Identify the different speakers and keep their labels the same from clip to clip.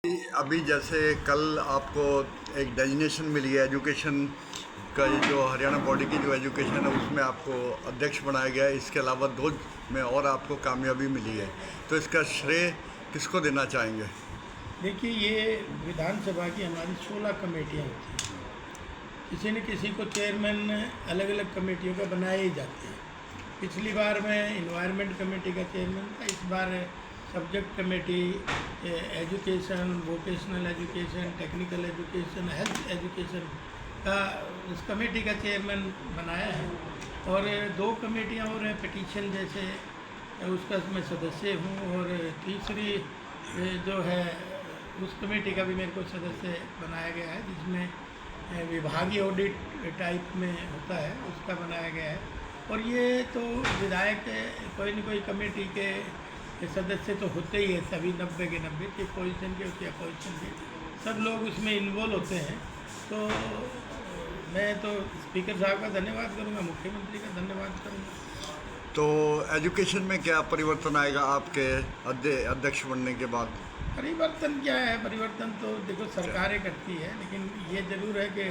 Speaker 1: अभी जैसे कल आपको एक डेजिग्नेशन मिली है एजुकेशन का, जो हरियाणा बॉडी की जो एजुकेशन है उसमें आपको अध्यक्ष बनाया गया है। इसके अलावा 2 में और आपको कामयाबी मिली है, तो इसका श्रेय किसको देना चाहेंगे?
Speaker 2: देखिए, ये विधानसभा की हमारी 16 कमेटियाँ होती हैं। किसी न किसी को चेयरमैन अलग अलग कमेटियों का बनाए ही जाते हैं। पिछली बार मैं इन्वायरमेंट कमेटी का चेयरमैन था, इस बार subject committee, education, vocational education, technical education, health education का उस कमेटी का चेयरमैन बनाया है। और 2 कमेटियाँ और हैं, पिटीशन जैसे उसका मैं सदस्य हूँ, और तीसरी जो है उस कमेटी का भी मेरे को सदस्य बनाया गया है, जिसमें विभागीय ऑडिट टाइप में होता है, उसका बनाया गया है। और ये तो विधायक कोई न कोई कमेटी के सदस्य तो होते ही है, सभी 90 के 90 के पोजीशन के उसके अपोजिशन के सब लोग उसमें इन्वॉल्व होते हैं। तो मैं तो स्पीकर साहब का धन्यवाद करूँगा, मुख्यमंत्री का धन्यवाद करूँगा।
Speaker 1: तो एजुकेशन में क्या परिवर्तन आएगा आपके अध्यक्ष बनने के बाद?
Speaker 2: परिवर्तन क्या है? परिवर्तन तो देखो सरकारें करती है, लेकिन ये ज़रूर है कि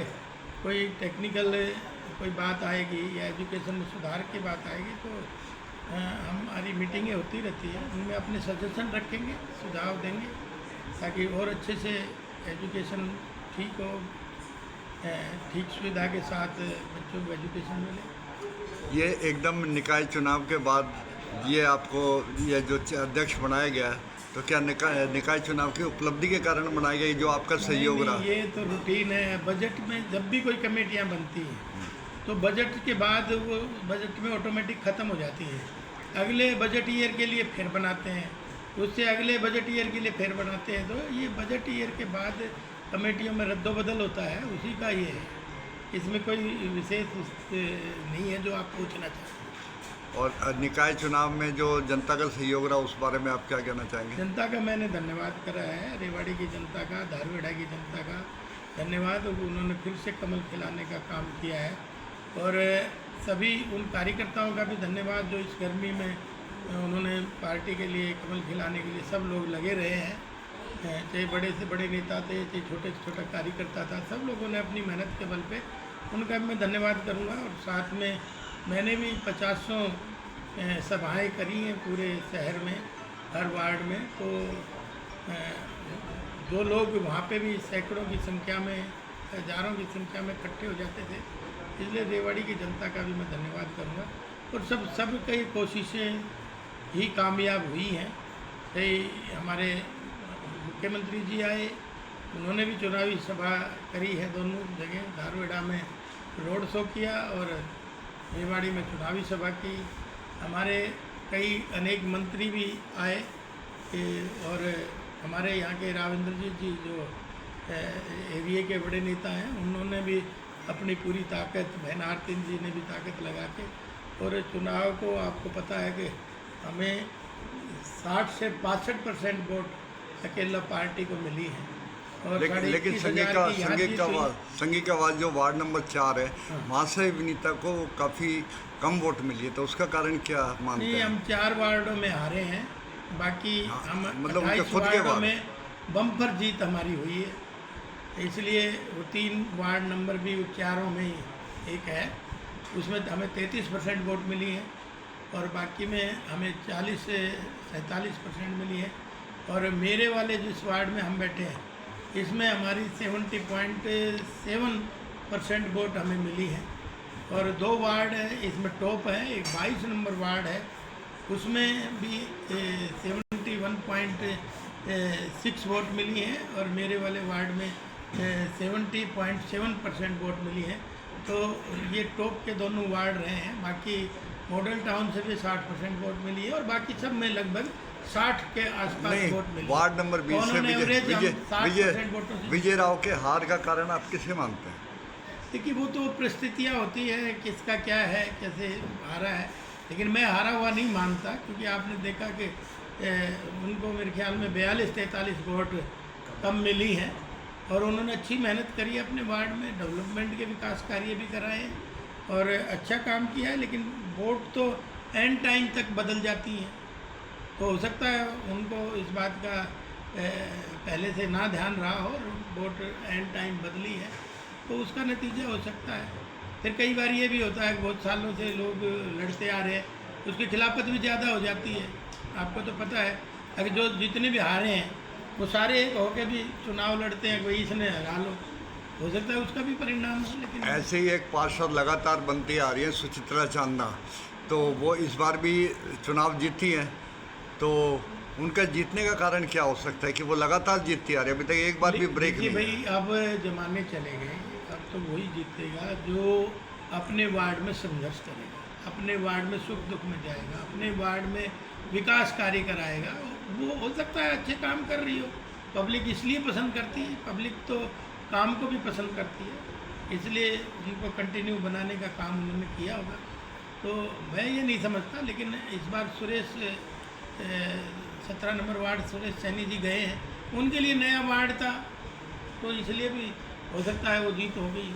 Speaker 2: कोई टेक्निकल कोई बात आएगी या एजुकेशन में सुधार की बात आएगी तो हमारी मीटिंगें होती रहती है, उनमें अपने सजेशन रखेंगे, सुझाव देंगे, ताकि और अच्छे से एजुकेशन ठीक हो, ठीक सुविधा के साथ बच्चों को एजुकेशन मिले।
Speaker 1: ये एकदम निकाय चुनाव के बाद ये आपको ये जो अध्यक्ष बनाया गया है, तो क्या निकाय चुनाव की उपलब्धि के कारण बनाया गया, जो आपका सहयोग रहा?
Speaker 2: ये तो रूटीन है। बजट में जब भी कोई कमेटियाँ बनती हैं तो बजट के बाद वो बजट में ऑटोमेटिक ख़त्म हो जाती है। अगले बजट ईयर के लिए फिर बनाते हैं, उससे अगले बजट ईयर के लिए फिर बनाते हैं। तो ये बजट ईयर के बाद कमेटियों में रद्दोबदल होता है, उसी का ये है। इसमें कोई विशेष नहीं है जो आप पूछना चाहते।
Speaker 1: और निकाय चुनाव में जो जनता का सहयोग रहा, उस बारे में आप क्या कहना चाहेंगे?
Speaker 2: जनता का मैंने धन्यवाद करा है, रेवाड़ी की जनता का, धारवेड़ा की जनता का धन्यवाद। उन्होंने फिर से कमल खिलाने का काम किया है। और सभी उन कार्यकर्ताओं का भी धन्यवाद जो इस गर्मी में उन्होंने पार्टी के लिए कमल खिलाने के लिए सब लोग लगे रहे हैं। चाहे बड़े से बड़े नेता थे, चाहे छोटे से छोटा कार्यकर्ता था, सब लोगों ने अपनी मेहनत के बल पे उनका मैं धन्यवाद करूंगा। और साथ में मैंने भी 50 सभाएं करी हैं पूरे शहर में, हर वार्ड में। तो जो लोग वहाँ पे भी सैकड़ों की संख्या में, हज़ारों की संख्या में इकट्ठे हो जाते थे, इसलिए रेवाड़ी की जनता का भी मैं धन्यवाद करूँगा। और सब कई कोशिशें ही कामयाब हुई हैं। कई हमारे मुख्यमंत्री जी आए, उन्होंने भी चुनावी सभा करी है दोनों जगह, धारवेड़ा में रोड शो किया और रेवाड़ी में चुनावी सभा की। हमारे कई अनेक मंत्री भी आए, और हमारे यहाँ के रावेंद्र जी जो एरिया के बड़े नेता हैं, उन्होंने भी अपनी पूरी ताकत, बहन आरती जी ने भी ताकत लगा के, और चुनाव को आपको पता है कि हमें 60 से 65% वोट अकेला पार्टी को मिली है। और
Speaker 1: लेकिन संघी का आवाज़ जो वार्ड नंबर 4 है, वहाँ से विनीता को काफ़ी कम वोट मिली है, तो उसका कारण क्या मानते हैं?
Speaker 2: नहीं, हम 4 वार्डों में हारे हैं, बाकी हम
Speaker 1: मतलब
Speaker 2: 28 वार्डों में बम्पर जीत हमारी हुई है। इसलिए वो 3 वार्ड नंबर भी 4 में ही एक है, उसमें हमें 33% वोट मिली है, और बाकी में हमें 40 से 47% मिली है। और मेरे वाले जिस वार्ड में हम बैठे हैं, इसमें हमारी 70.7% वोट हमें मिली है। और 2 वार्ड है इसमें टॉप है, एक 22 नंबर वार्ड है, उसमें भी 71.6 वोट मिली है, और मेरे वाले वार्ड में 70.7% वोट मिली है। तो ये टॉप के दोनों वार्ड रहे हैं। बाकी मॉडल टाउन से भी 60% वोट मिली है, और बाकी सब में लगभग 60 के आसपास वोट मिली।
Speaker 1: वार्ड नंबर 20 से विजय राव के हार का कारण आप किसे मानते हैं?
Speaker 2: देखिए, वो तो परिस्थितियाँ होती है, किसका क्या है, कैसे हारा है, लेकिन मैं हारा हुआ नहीं मानता, क्योंकि आपने देखा कि उनको मेरे ख्याल में 42-43 वोट कम मिली हैं, और उन्होंने अच्छी मेहनत करी है अपने वार्ड में, डेवलपमेंट के विकास कार्य भी कराए हैं और अच्छा काम किया है। लेकिन वोट तो एंड टाइम तक बदल जाती हैं, तो हो सकता है उनको इस बात का पहले से ना ध्यान रहा हो और वोट एंड टाइम बदली है, तो उसका नतीजा हो सकता है। फिर कई बार ये भी होता है कि बहुत सालों से लोग लड़ते आ रहे हैं, उसकी खिलाफत भी ज़्यादा हो जाती है। आपको तो पता है, अगर जो जितने भी हारे हैं वो सारे एक होकर भी चुनाव लड़ते हैं, कोई इसने हरा लो, हो सकता है उसका भी परिणाम हो। लेकिन
Speaker 1: ऐसे ही एक पार्षद लगातार बनती आ रही है, सुचित्रा चांदा, तो वो इस बार भी चुनाव जीती हैं, तो उनका जीतने का कारण क्या हो सकता है कि वो लगातार जीतती आ रही है, अभी तक एक बार भी ब्रेक
Speaker 2: देखिए
Speaker 1: नहीं
Speaker 2: भाई,
Speaker 1: है।
Speaker 2: अब जमाने चले गए, अब तो वही जीतेगा जो अपने वार्ड में संघर्ष करेगा, अपने वार्ड में सुख दुख में जाएगा, अपने वार्ड में विकास कार्य कराएगा। वो हो सकता है अच्छे काम कर रही हो, पब्लिक इसलिए पसंद करती है, पब्लिक तो काम को भी पसंद करती है, इसलिए उनको कंटिन्यू बनाने का काम उन्होंने किया होगा। तो मैं ये नहीं समझता, लेकिन इस बार सुरेश 17 नंबर वार्ड सुरेश सैनी जी गए हैं, उनके लिए नया वार्ड था, तो इसलिए भी हो सकता है वो जीत हो गई।